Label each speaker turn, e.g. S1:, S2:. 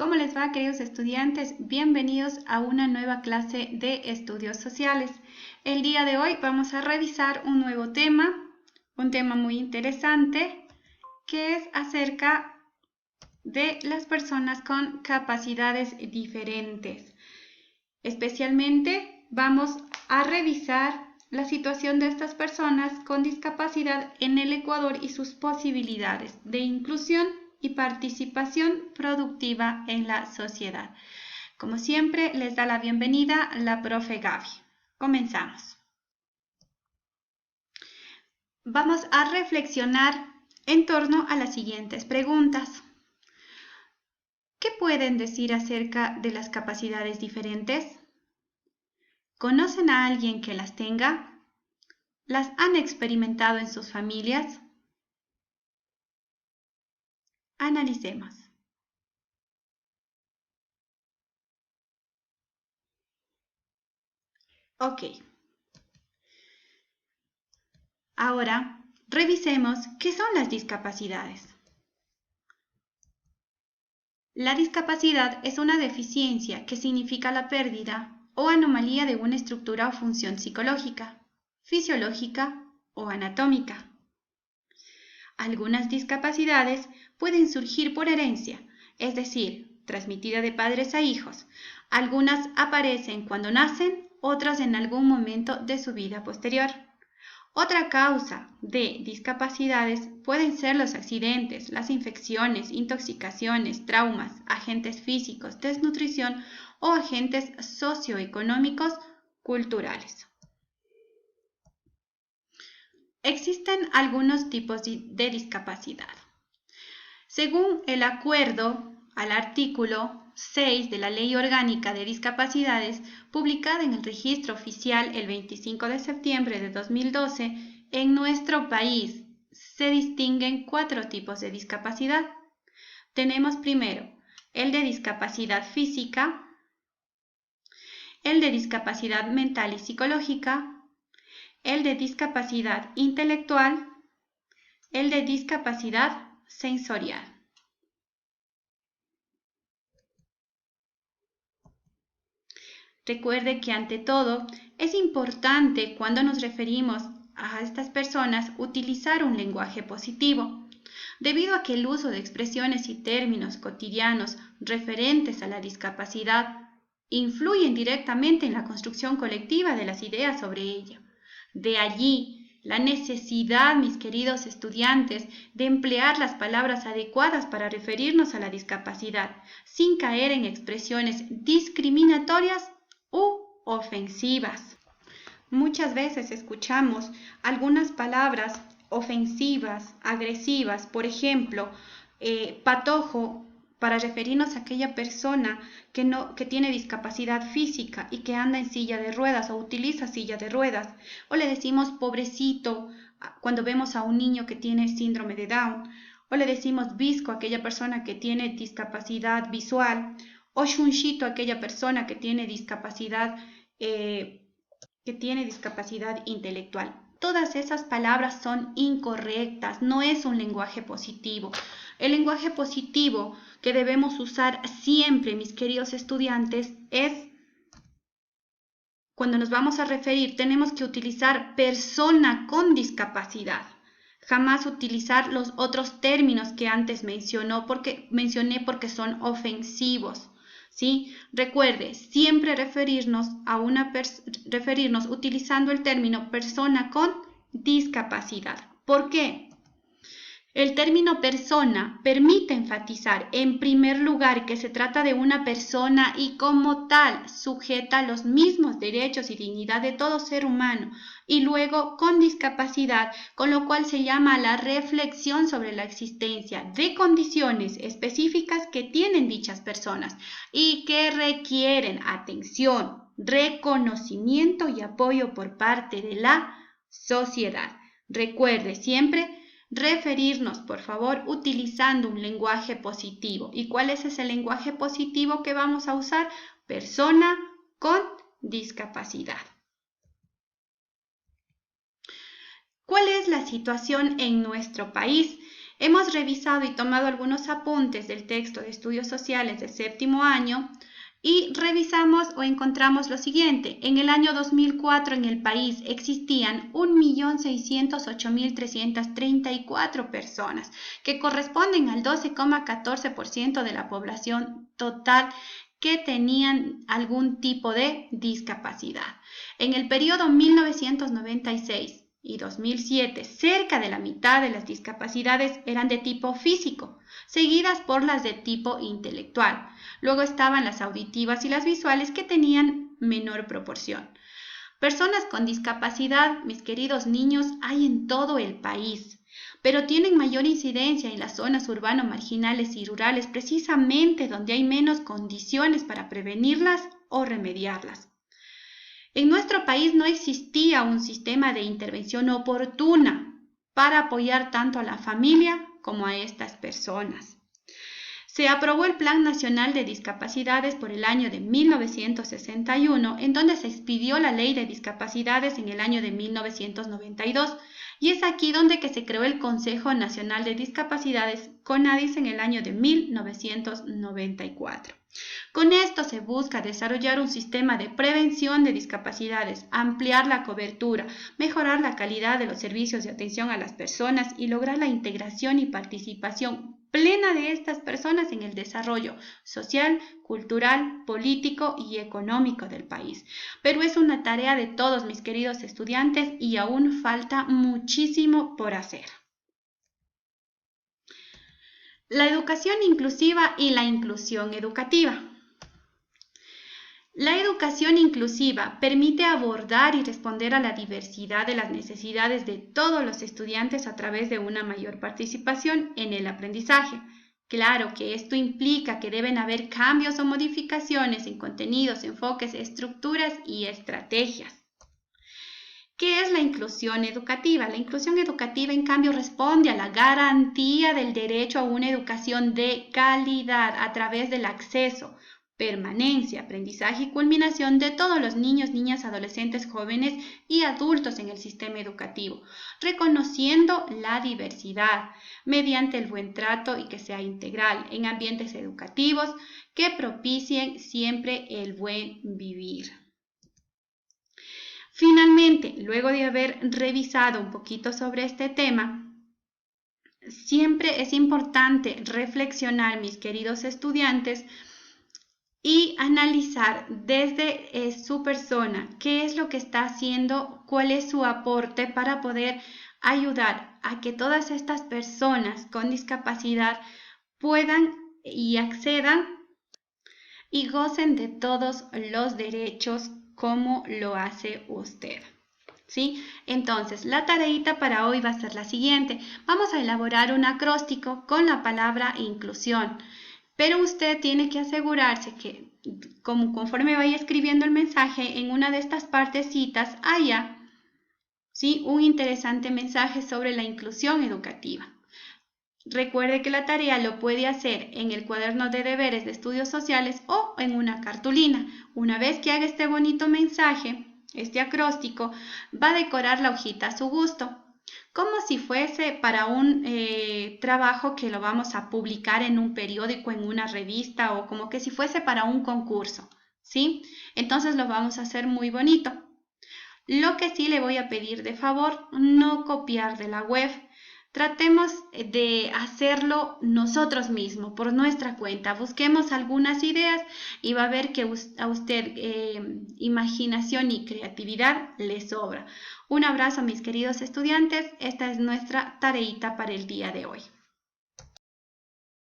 S1: ¿Cómo les va, queridos estudiantes? Bienvenidos a una nueva clase de estudios sociales. El día de hoy vamos a revisar un nuevo tema, un tema muy interesante, que es acerca de las personas con capacidades diferentes. Especialmente vamos a revisar la situación de estas personas con discapacidad en el Ecuador y sus posibilidades de inclusión y participación productiva en la sociedad. Como siempre, les da la bienvenida la profe Gaby. Comenzamos. Vamos a reflexionar en torno a las siguientes preguntas. ¿Qué pueden decir acerca de las capacidades diferentes? ¿Conocen a alguien que las tenga? ¿Las han experimentado en sus familias? Analicemos. Ok. Ahora, revisemos qué son las discapacidades. La discapacidad es una deficiencia que significa la pérdida o anomalía de una estructura o función psicológica, fisiológica o anatómica. Algunas discapacidades pueden surgir por herencia, es decir, transmitida de padres a hijos. Algunas aparecen cuando nacen, otras en algún momento de su vida posterior. Otra causa de discapacidades pueden ser los accidentes, las infecciones, intoxicaciones, traumas, agentes físicos, desnutrición o agentes socioeconómicos culturales. Existen algunos tipos de discapacidad. Según el acuerdo al artículo 6 de la Ley Orgánica de Discapacidades, publicada en el Registro Oficial el 25 de septiembre de 2012, en nuestro país se distinguen 4 tipos de discapacidad. Tenemos primero el de discapacidad física, el de discapacidad mental y psicológica, el de discapacidad intelectual, el de discapacidad sensorial. Recuerde que ante todo es importante cuando nos referimos a estas personas utilizar un lenguaje positivo, debido a que el uso de expresiones y términos cotidianos referentes a la discapacidad influyen directamente en la construcción colectiva de las ideas sobre ella. De allí la necesidad, mis queridos estudiantes, de emplear las palabras adecuadas para referirnos a la discapacidad, sin caer en expresiones discriminatorias u ofensivas. Muchas veces escuchamos algunas palabras ofensivas, agresivas, por ejemplo, patojo, para referirnos a aquella persona que tiene discapacidad física y que anda en silla de ruedas o utiliza silla de ruedas. O le decimos pobrecito cuando vemos a un niño que tiene síndrome de Down. O le decimos visco a aquella persona que tiene discapacidad visual. O chunchito a aquella persona que tiene discapacidad intelectual. Todas esas palabras son incorrectas, no es un lenguaje positivo. El lenguaje positivo que debemos usar siempre, mis queridos estudiantes, es cuando nos vamos a referir, tenemos que utilizar persona con discapacidad. Jamás utilizar los otros términos que antes mencioné porque son ofensivos. ¿Sí? Recuerde, siempre referirnos utilizando el término persona con discapacidad. ¿Por qué? El término persona permite enfatizar, en primer lugar, que se trata de una persona y como tal sujeta a los mismos derechos y dignidad de todo ser humano, y luego con discapacidad, con lo cual se llama a la reflexión sobre la existencia de condiciones específicas que tienen dichas personas y que requieren atención, reconocimiento y apoyo por parte de la sociedad. Recuerde siempre referirnos, por favor, utilizando un lenguaje positivo. ¿Y cuál es ese lenguaje positivo que vamos a usar? Persona con discapacidad. ¿Cuál es la situación en nuestro país? Hemos revisado y tomado algunos apuntes del texto de estudios sociales del 7º año y revisamos o encontramos lo siguiente. En el año 2004 en el país existían 1.608.334 personas, que corresponden al 12,14% de la población total que tenían algún tipo de discapacidad. En el periodo 1996 y 2007, cerca de la mitad de las discapacidades eran de tipo físico, seguidas por las de tipo intelectual. Luego estaban las auditivas y las visuales, que tenían menor proporción. Personas con discapacidad, mis queridos niños, hay en todo el país, pero tienen mayor incidencia en las zonas urbano-marginales y rurales, precisamente donde hay menos condiciones para prevenirlas o remediarlas. En nuestro país no existía un sistema de intervención oportuna para apoyar tanto a la familia como a estas personas. Se aprobó el Plan Nacional de Discapacidades por el año de 1961, en donde se expidió la Ley de Discapacidades en el año de 1992, y es aquí donde que se creó el Consejo Nacional de Discapacidades, CONADIS, en el año de 1994. Con esto se busca desarrollar un sistema de prevención de discapacidades, ampliar la cobertura, mejorar la calidad de los servicios de atención a las personas y lograr la integración y participación plena de estas personas en el desarrollo social, cultural, político y económico del país. Pero es una tarea de todos, mis queridos estudiantes, y aún falta muchísimo por hacer. La educación inclusiva y la inclusión educativa. La educación inclusiva permite abordar y responder a la diversidad de las necesidades de todos los estudiantes a través de una mayor participación en el aprendizaje. Claro que esto implica que deben haber cambios o modificaciones en contenidos, enfoques, estructuras y estrategias. ¿Qué es la inclusión educativa? La inclusión educativa, en cambio, responde a la garantía del derecho a una educación de calidad a través del acceso, permanencia, aprendizaje y culminación de todos los niños, niñas, adolescentes, jóvenes y adultos en el sistema educativo, reconociendo la diversidad mediante el buen trato y que sea integral en ambientes educativos que propicien siempre el buen vivir. Finalmente, luego de haber revisado un poquito sobre este tema, siempre es importante reflexionar, mis queridos estudiantes, y analizar desde su persona qué es lo que está haciendo, cuál es su aporte para poder ayudar a que todas estas personas con discapacidad puedan y accedan y gocen de todos los derechos como lo hace usted. ¿Sí? Entonces, la tareita para hoy va a ser la siguiente. Vamos a elaborar un acróstico con la palabra inclusión. Pero usted tiene que asegurarse que, conforme vaya escribiendo el mensaje, en una de estas partecitas haya, ¿sí?, un interesante mensaje sobre la inclusión educativa. Recuerde que la tarea lo puede hacer en el cuaderno de deberes de estudios sociales o en una cartulina. Una vez que haga este bonito mensaje, este acróstico, va a decorar la hojita a su gusto, como si fuese para un trabajo que lo vamos a publicar en un periódico, en una revista, o como que si fuese para un concurso, ¿sí? Entonces lo vamos a hacer muy bonito. Lo que sí le voy a pedir de favor, no copiar de la web. Tratemos de hacerlo nosotros mismos, por nuestra cuenta. Busquemos algunas ideas y va a ver que a usted imaginación y creatividad le sobra. Un abrazo, mis queridos estudiantes. Esta es nuestra tareita para el día de hoy.